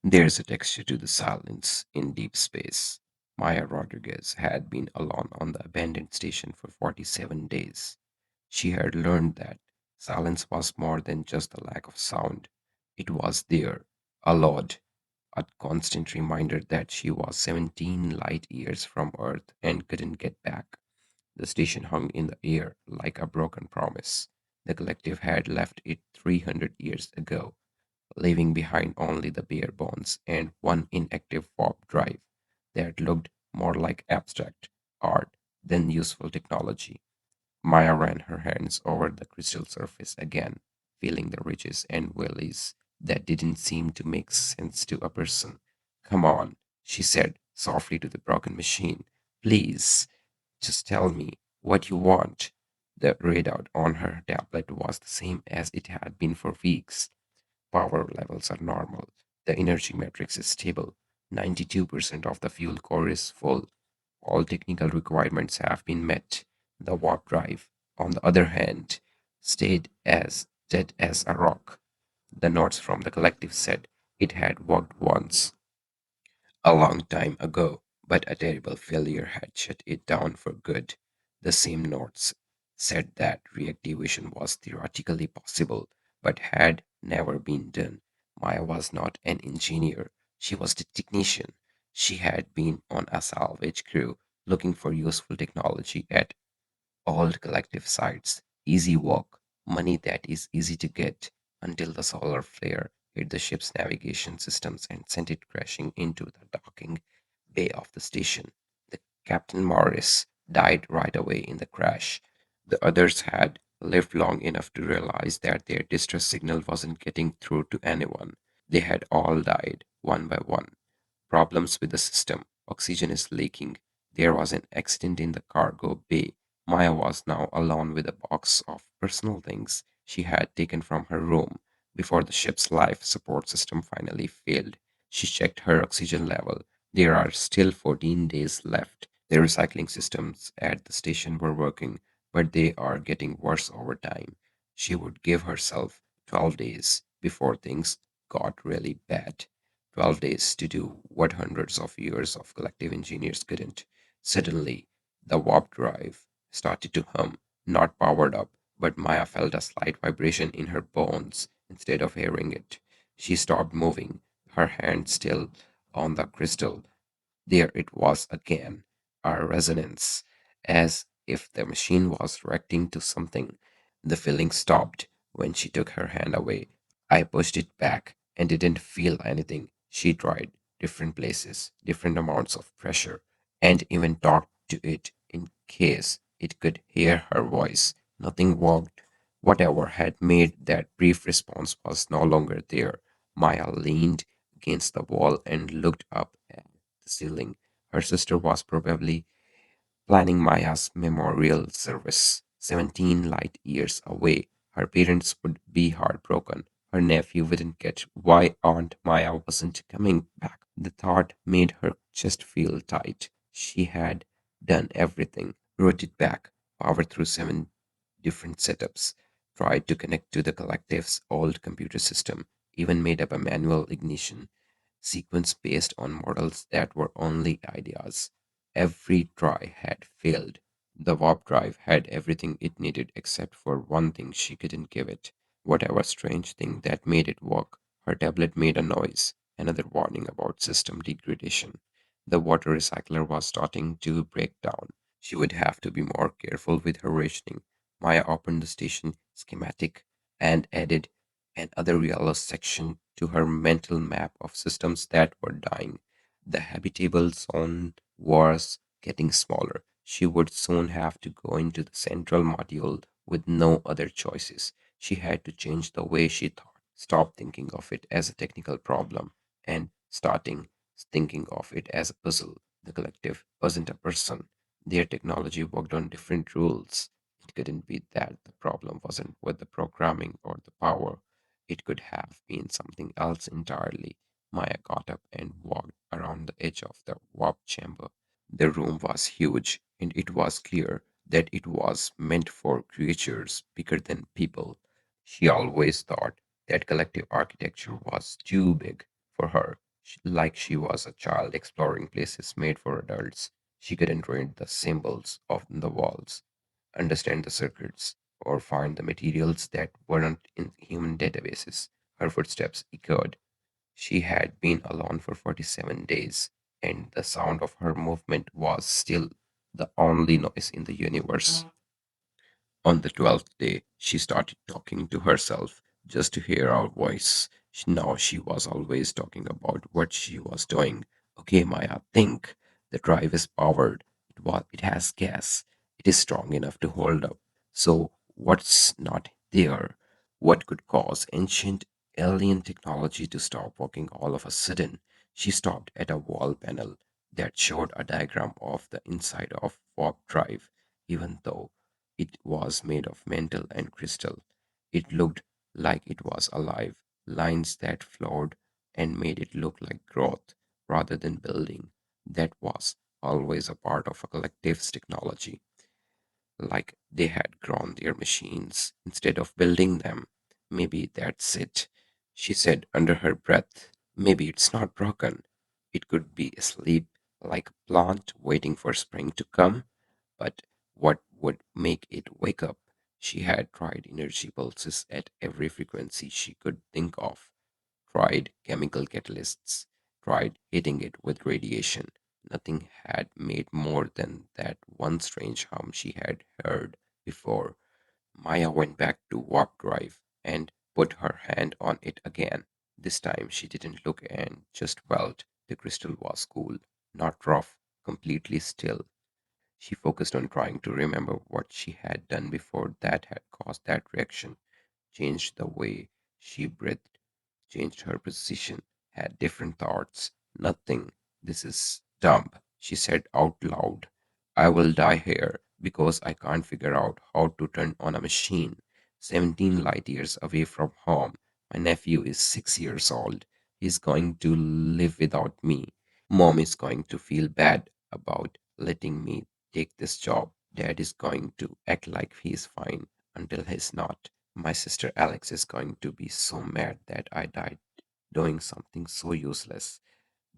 There's a texture to the silence in deep space. Maya Rodriguez had been alone on the abandoned station for 47 days. She had learned that silence was more than just the lack of sound. It was there, allowed, a constant reminder that she was 17 light years from Earth and couldn't get back. The station hung in the air like a broken promise. The collective had left it 300 years ago, leaving behind only the bare bones and one inactive warp drive that looked more like abstract art than useful technology. Maya ran her hands over the crystal surface again, feeling the ridges and valleys that didn't seem to make sense to a person. Come on, she said softly to the broken machine. Please, just tell me what you want. The readout on her tablet was the same as it had been for weeks. Power levels are normal. The energy matrix is stable. 92% of the fuel core is full. All technical requirements have been met. The warp drive, on the other hand, stayed as dead as a rock. The notes from the collective said it had worked once, a long time ago, but a terrible failure had shut it down for good. The same notes said that reactivation was theoretically possible, but had never been done. Maya was not an engineer, she was the technician. She had been on a salvage crew looking for useful technology at old collective sites, easy walk, money that is easy to get, until the solar flare hit the ship's navigation systems and sent it crashing into the docking bay of the station. The Captain Morris died right away in the crash. The others had lived long enough to realize that their distress signal wasn't getting through to anyone. They had all died, one by one. Problems with the system. Oxygen is leaking. There was an accident in the cargo bay. Maya was now alone with a box of personal things she had taken from her room before the ship's life support system finally failed. She checked her oxygen level. There are still 14 days left. The recycling systems at the station were working, but they are getting worse over time. She would give herself 12 days before things got really bad. 12 days to do what hundreds of years of collective engineers couldn't. Suddenly, the warp drive started to hum, not powered up, but Maya felt a slight vibration in her bones instead of hearing it. She stopped moving, her hand still on the crystal. There it was again, a resonance, as if the machine was reacting to something. The feeling stopped when she took her hand away. I pushed it back and didn't feel anything. She tried different places, different amounts of pressure, and even talked to it in case it could hear her voice. Nothing worked. Whatever had made that brief response was no longer there. Maya leaned against the wall and looked up at the ceiling. Her sister was probably planning Maya's memorial service. 17 light years away, her parents would be heartbroken. Her nephew wouldn't get why Aunt Maya wasn't coming back. The thought made her chest feel tight. She had done everything, wrote it back, powered through 7 different setups, tried to connect to the collective's old computer system, even made up a manual ignition sequence based on models that were only ideas. Every try had failed. The warp drive had everything it needed except for one thing she couldn't give it. Whatever strange thing that made it work. Her tablet made a noise, another warning about system degradation. The water recycler was starting to break down. She would have to be more careful with her rationing. Maya opened the station schematic and added another yellow section to her mental map of systems that were dying. The habitable zone was getting smaller. She would soon have to go into the central module with no other choices. She had to change the way she thought, stop thinking of it as a technical problem, and starting thinking of it as a puzzle. The collective wasn't a person. Their technology worked on different rules. It couldn't be that the problem wasn't with the programming or the power. It could have been something else entirely. Maya got up and walked around the edge of the warp chamber. The room was huge, and it was clear that it was meant for creatures bigger than people. She always thought that collective architecture was too big for her. Like she was a child exploring places made for adults. She couldn't read the symbols on the walls, understand the circuits, or find the materials that weren't in human databases. Her footsteps echoed. She had been alone for 47 days, and the sound of her movement was still the only noise in the universe. On the 12th day, she started talking to herself just to hear our voice. Now she was always talking about what she was doing. Okay, Maya, think. The drive is powered. It has gas. It is strong enough to hold up. So, what's not there? What could cause ancient alien technology to stop working all of a sudden? She stopped at a wall panel that showed a diagram of the inside of warp drive, even though it was made of metal and crystal. It looked like it was alive, lines that flowed and made it look like growth rather than building. That was always a part of a collective's technology, like they had grown their machines instead of building them. Maybe that's it, she said under her breath. Maybe it's not broken. It could be asleep like a plant waiting for spring to come. But what would make it wake up? She had tried energy pulses at every frequency she could think of, tried chemical catalysts, tried hitting it with radiation. Nothing had made more than that one strange hum she had heard before. Maya went back to warp drive and put her hand on it again. This time she didn't look and just felt. The crystal was cool, not rough, completely still. She focused on trying to remember what she had done before that had caused that reaction, changed the way she breathed, changed her position, had different thoughts. Nothing. This is dumb, she said out loud. I will die here because I can't figure out how to turn on a machine. 17 light years away from home. My nephew is 6 years old. He's going to live without me. Mom is going to feel bad about letting me take this job. Dad is going to act like he's fine until he's not. My sister Alex is going to be so mad that I died doing something so useless.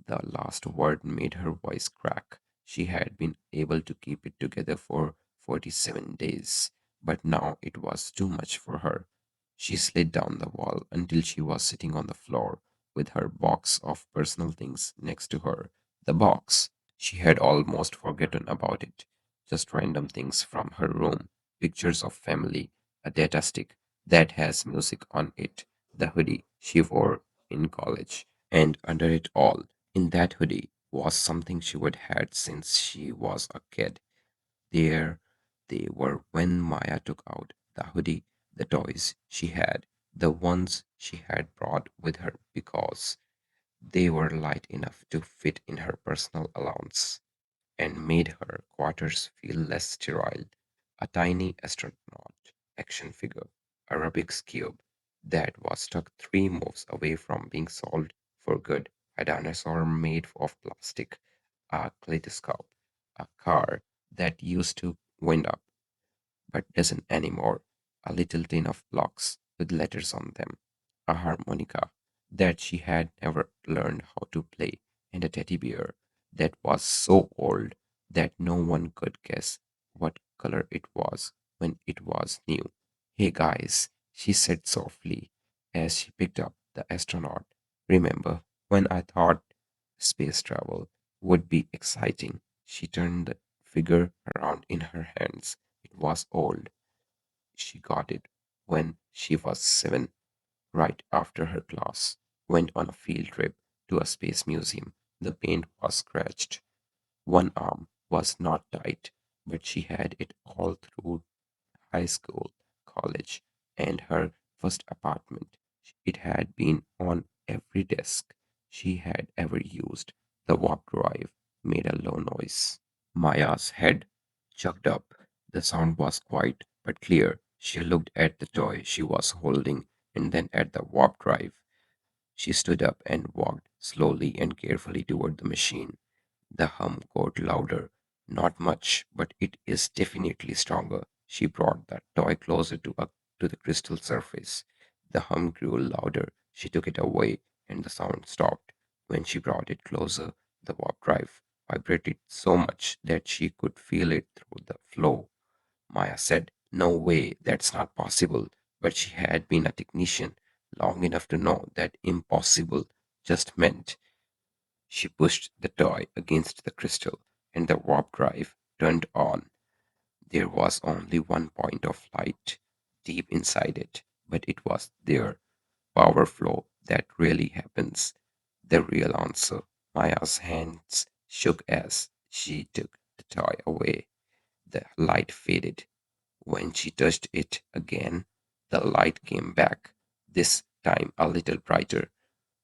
The last word made her voice crack. She had been able to keep it together for 47 days, but now it was too much for her. She slid down the wall until she was sitting on the floor with her box of personal things next to her. The box. She had almost forgotten about it. Just random things from her room, pictures of family, a data stick that has music on it, the hoodie she wore in college, and under it all, in that hoodie, was something she would had since she was a kid. There they were when Maya took out the hoodie, the toys she had, the ones she had brought with her because they were light enough to fit in her personal allowance and made her quarters feel less sterile. A tiny astronaut action figure, a Rubik's Cube that was stuck 3 moves away from being solved for good, a dinosaur made of plastic, a kaleidoscope, a car that used to wind up but doesn't anymore, a little tin of blocks with letters on them, a harmonica that she had never learned how to play, and a teddy bear that was so old that no one could guess what color it was when it was new. Hey guys, she said softly as she picked up the astronaut. Remember when I thought space travel would be exciting? She turned the figure around in her hands. It was old. She got it when she was 7, right after her class went on a field trip to a space museum. The paint was scratched. One arm was not tight, but she had it all through high school, college, and her first apartment. It had been on every desk she had ever used. The warp drive made a low noise. Maya's head chucked up. The sound was quiet but clear. She looked at the toy she was holding and then at the warp drive. She stood up and walked slowly and carefully toward the machine. The hum got louder. Not much, but it is definitely stronger. She brought the toy closer to the crystal surface. The hum grew louder. She took it away, and the sound stopped. When she brought it closer, the warp drive vibrated so much that she could feel it through the floor. Maya said, "No way, that's not possible." But she had been a technician long enough to know that impossible just meant. She pushed the toy against the crystal, and the warp drive turned on. There was only one point of light deep inside it, but it was there. Power flow that really happens. The real answer. Maya's hands shook as she took the toy away. The light faded. When she touched it again, the light came back, this time a little brighter.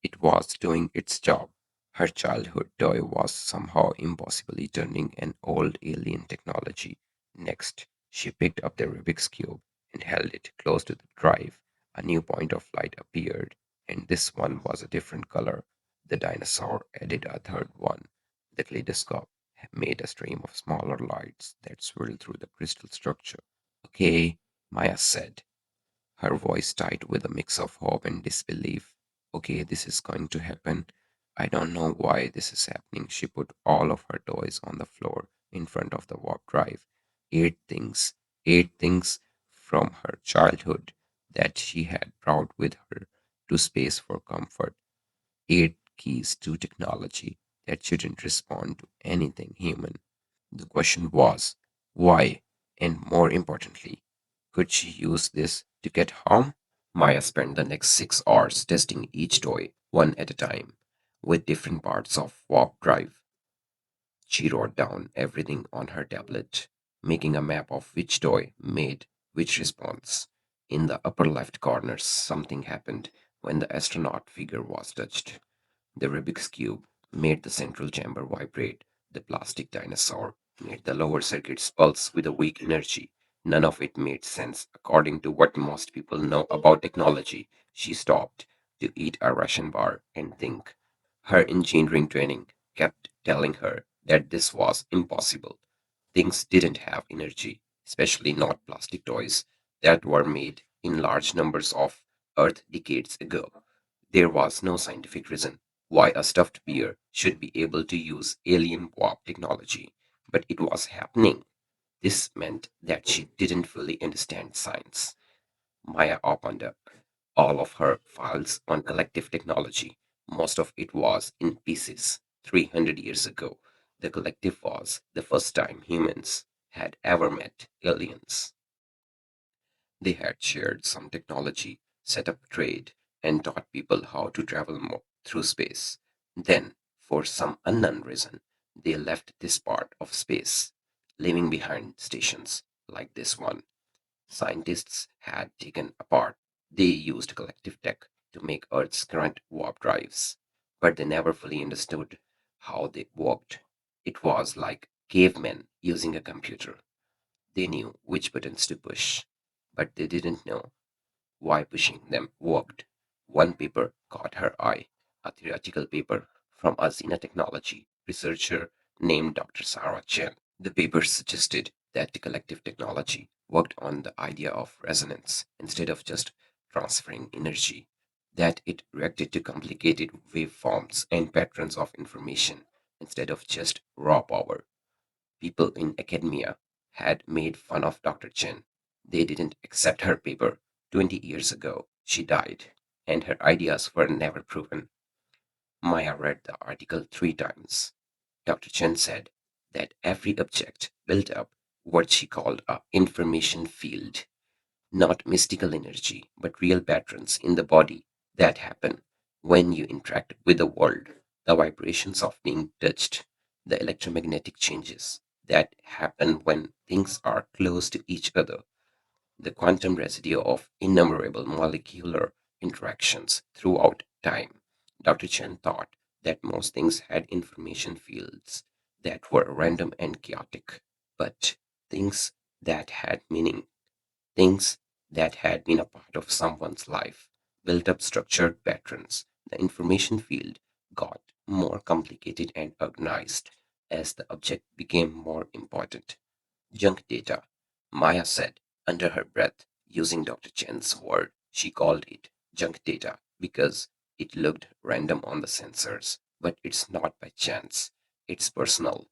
It was doing its job. Her childhood toy was somehow impossibly turning an old alien technology. Next, she picked up the Rubik's Cube and held it close to the drive. A new point of light appeared, and this one was a different color. The dinosaur added a third one. The kaleidoscope made a stream of smaller lights that swirled through the crystal structure. Okay, Maya said, her voice tight with a mix of hope and disbelief. Okay, this is going to happen. I don't know why this is happening. She put all of her toys on the floor in front of the warp drive. Eight things, 8 things from her childhood that she had brought with her to space for comfort. 8 keys to technology that shouldn't respond to anything human. The question was, why? And more importantly, could she use this to get home? Maya spent the next 6 hours testing each toy, one at a time, with different parts of warp drive. She wrote down everything on her tablet, making a map of which toy made which response. In the upper left corner, something happened when the astronaut figure was touched. The Rubik's Cube made the central chamber vibrate. The plastic dinosaur made the lower circuits pulse with a weak energy. None of it made sense according to what most people know about technology. She stopped to eat a ration bar and think. Her engineering training kept telling her that this was impossible. Things didn't have energy, especially not plastic toys that were made in large numbers of Earth decades ago. There was no scientific reason why a stuffed bear should be able to use alien warp technology, but it was happening. This meant that she didn't fully understand science. Maya opened up all of her files on collective technology. Most of it was in pieces. 300 years ago, the collective was the first time humans had ever met aliens. They had shared some technology, set up trade, and taught people how to travel through space. Then, for some unknown reason, they left this part of space, leaving behind stations like this one. Scientists had taken apart. They used collective tech to make Earth's current warp drives, but they never fully understood how they worked. It was like cavemen using a computer. They knew which buttons to push, but they didn't know why pushing them worked. One paper caught her eye, a theoretical paper from a xenotechnology researcher named Dr. Sarah Chen. The paper suggested that the collective technology worked on the idea of resonance instead of just transferring energy, that it reacted to complicated waveforms and patterns of information instead of just raw power. People in academia had made fun of Dr. Chen. They didn't accept her paper. 20 years ago, she died, and her ideas were never proven. Maya read the article 3 times. Dr. Chen said that every object built up what she called a information field, not mystical energy, but real patterns in the body that happen when you interact with the world, the vibrations of being touched, the electromagnetic changes that happen when things are close to each other, the quantum residue of innumerable molecular interactions throughout time. Dr. Chen thought that most things had information fields that were random and chaotic, but things that had meaning, things that had been a part of someone's life, built up structured patterns. The information field got more complicated and organized as the object became more important. Junk data, Maya said under her breath, using Dr. Chen's word. She called it junk data because it looked random on the sensors, but it's not by chance. It's personal.